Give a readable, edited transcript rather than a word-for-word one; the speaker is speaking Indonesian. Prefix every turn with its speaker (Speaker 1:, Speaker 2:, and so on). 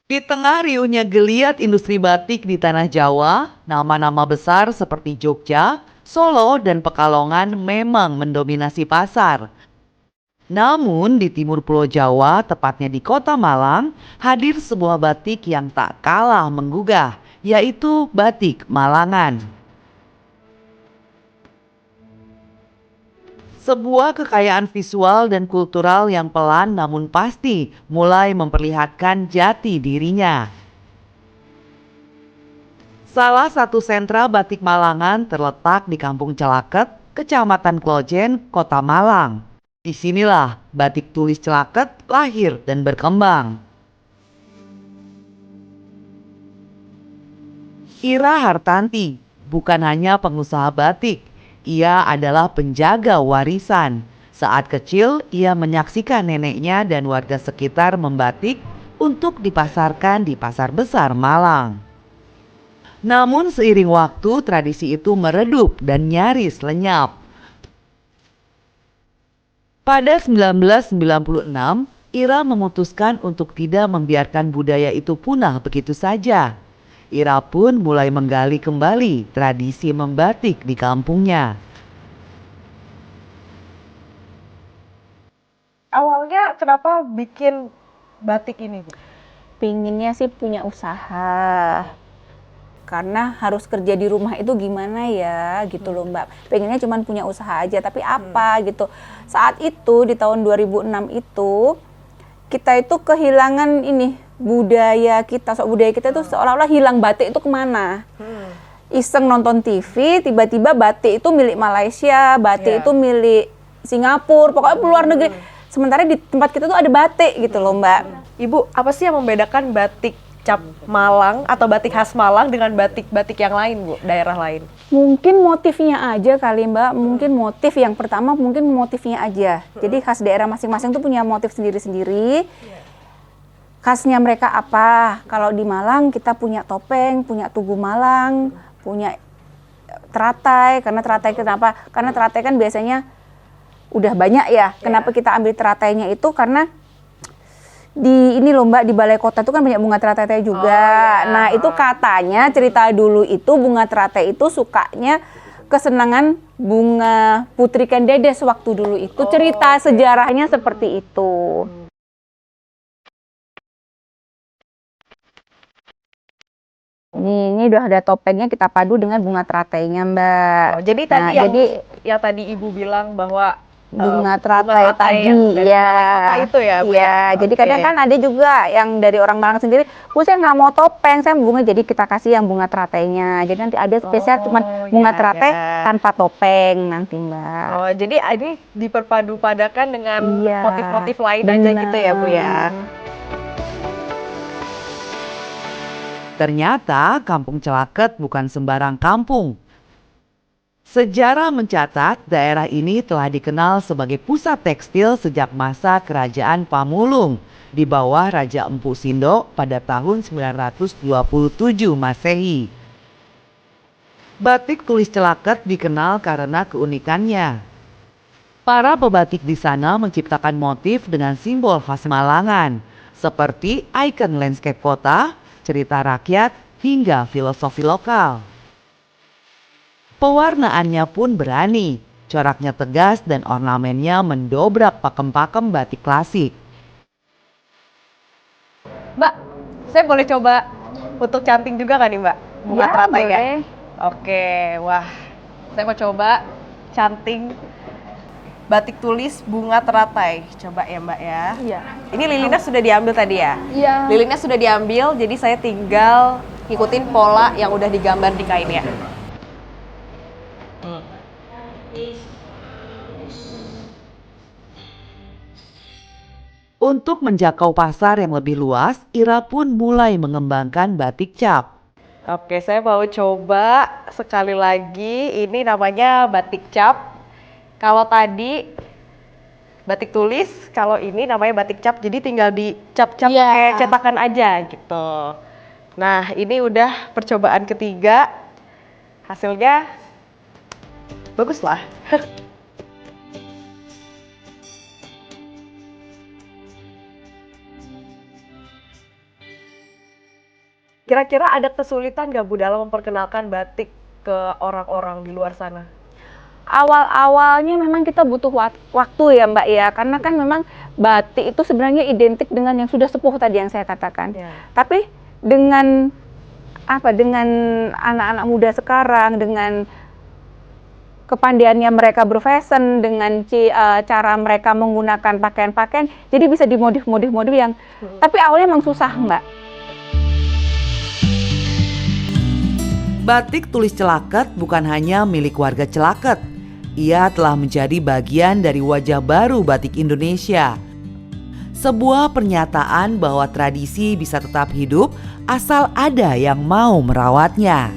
Speaker 1: Di tengah riuhnya geliat industri batik di tanah Jawa, nama-nama besar seperti Jogja, Solo, dan Pekalongan memang mendominasi pasar. Namun di timur Pulau Jawa, tepatnya di Kota Malang, hadir sebuah batik yang tak kalah menggugah, yaitu batik Malangan. Sebuah kekayaan visual dan kultural yang pelan namun pasti mulai memperlihatkan jati dirinya. Salah satu sentra batik Malangan terletak di Kampung Celaket, Kecamatan Klojen, Kota Malang. Disinilah batik tulis Celaket lahir dan berkembang. Ira Hartanti bukan hanya pengusaha batik, ia adalah penjaga warisan. Saat kecil, ia menyaksikan neneknya dan warga sekitar membatik untuk dipasarkan di pasar besar Malang. Namun seiring waktu, tradisi itu meredup dan nyaris lenyap. Pada 1996, Ira memutuskan untuk tidak membiarkan budaya itu punah begitu saja. Ira pun mulai menggali kembali tradisi membatik di kampungnya.
Speaker 2: Awalnya kenapa bikin batik ini, Bu?
Speaker 3: Pinginnya sih punya usaha. Karena harus kerja di rumah itu gimana ya gitu loh Mbak. Pengennya cuma punya usaha aja, tapi apa gitu. Saat itu di tahun 2006 itu kita itu kehilangan ini budaya kita. Budaya kita itu seolah-olah hilang, batik itu kemana. Iseng nonton TV, tiba-tiba batik itu milik Malaysia, batik itu milik Singapura, pokoknya luar negeri. Sementara di tempat kita tuh ada batik gitu loh Mbak.
Speaker 2: Ibu, apa sih yang membedakan batik cap Malang atau batik khas Malang dengan batik-batik yang lain, Bu, daerah lain?
Speaker 3: Mungkin motifnya aja kali Mbak, mungkin motif yang pertama mungkin motifnya aja. Jadi khas daerah masing-masing tuh punya motif sendiri-sendiri. Khasnya mereka apa? Kalau di Malang kita punya topeng, punya tugu Malang, punya teratai. Karena teratai kenapa? Karena teratai kan biasanya udah banyak ya. Kenapa kita ambil teratainya itu? Karena di ini loh Mbak, di Balai Kota itu kan banyak bunga teratai juga. Nah itu katanya cerita dulu itu bunga teratai itu sukanya kesenangan bunga Putri Kendedes waktu dulu itu. Cerita sejarahnya seperti itu. Ini udah ada topengnya, kita padu dengan bunga teratainya Mbak.
Speaker 2: Oh, jadi
Speaker 3: Nah,
Speaker 2: tadi yang tadi Ibu bilang bahwa
Speaker 3: bunga teratai tadi ya.
Speaker 2: Itu ya, Bu,
Speaker 3: ya. Jadi kadang kan ada juga yang dari orang Malang sendiri, Bu saya nggak mau topeng, saya bunga, jadi kita kasih yang bunga teratainya. Jadi nanti ada spesial cuman bunga teratai tanpa topeng nanti Mbak.
Speaker 2: Oh, jadi ini diperpadu-padakan dengan motif-motif lain aja
Speaker 3: bener.
Speaker 2: gitu ya, Bu ya.
Speaker 1: Ternyata Kampung Celaket bukan sembarang kampung. Sejarah mencatat daerah ini telah dikenal sebagai pusat tekstil sejak masa Kerajaan Pamulung di bawah Raja Empu Sindo pada tahun 927 Masehi. Batik tulis Celaket dikenal karena keunikannya. Para pebatik di sana menciptakan motif dengan simbol khas Malangan, seperti ikon landscape kota, cerita rakyat, hingga filosofi lokal. Pewarnaannya pun berani, coraknya tegas dan ornamennya mendobrak pakem-pakem batik klasik.
Speaker 2: Mbak, saya boleh coba untuk canting juga kan nih Mbak? Bunga teratai ya? Oke, wah. Saya mau coba canting batik tulis bunga teratai. Coba ya Mbak ya.
Speaker 3: Iya.
Speaker 2: Ini lilinnya sudah diambil tadi ya?
Speaker 3: Iya.
Speaker 2: Lilinnya sudah diambil, jadi saya tinggal ngikutin pola yang udah digambar di kainnya.
Speaker 1: Untuk menjangkau pasar yang lebih luas, Ira pun mulai mengembangkan batik cap.
Speaker 2: Oke, saya mau coba sekali lagi. Ini namanya batik cap. Kalau tadi batik tulis, kalau ini namanya batik cap. Jadi tinggal dicap-cap kayak cetakan aja gitu. Nah, ini udah percobaan ketiga. Hasilnya bagus lah. Kira-kira ada kesulitan nggak Bu dalam memperkenalkan batik ke orang-orang di luar sana?
Speaker 3: Awal-awalnya memang kita butuh waktu ya Mbak ya, karena kan memang batik itu sebenarnya identik dengan yang sudah sepuh tadi yang saya katakan.
Speaker 2: Ya.
Speaker 3: Tapi dengan dengan anak-anak muda sekarang, dengan kepandaiannya mereka berfashion, dengan cara mereka menggunakan pakaian-pakaian, jadi bisa dimodif-modif yang tapi awalnya memang susah Mbak.
Speaker 1: Batik tulis Celaket bukan hanya milik warga Celaket. Ia telah menjadi bagian dari wajah baru batik Indonesia. Sebuah pernyataan bahwa tradisi bisa tetap hidup asal ada yang mau merawatnya.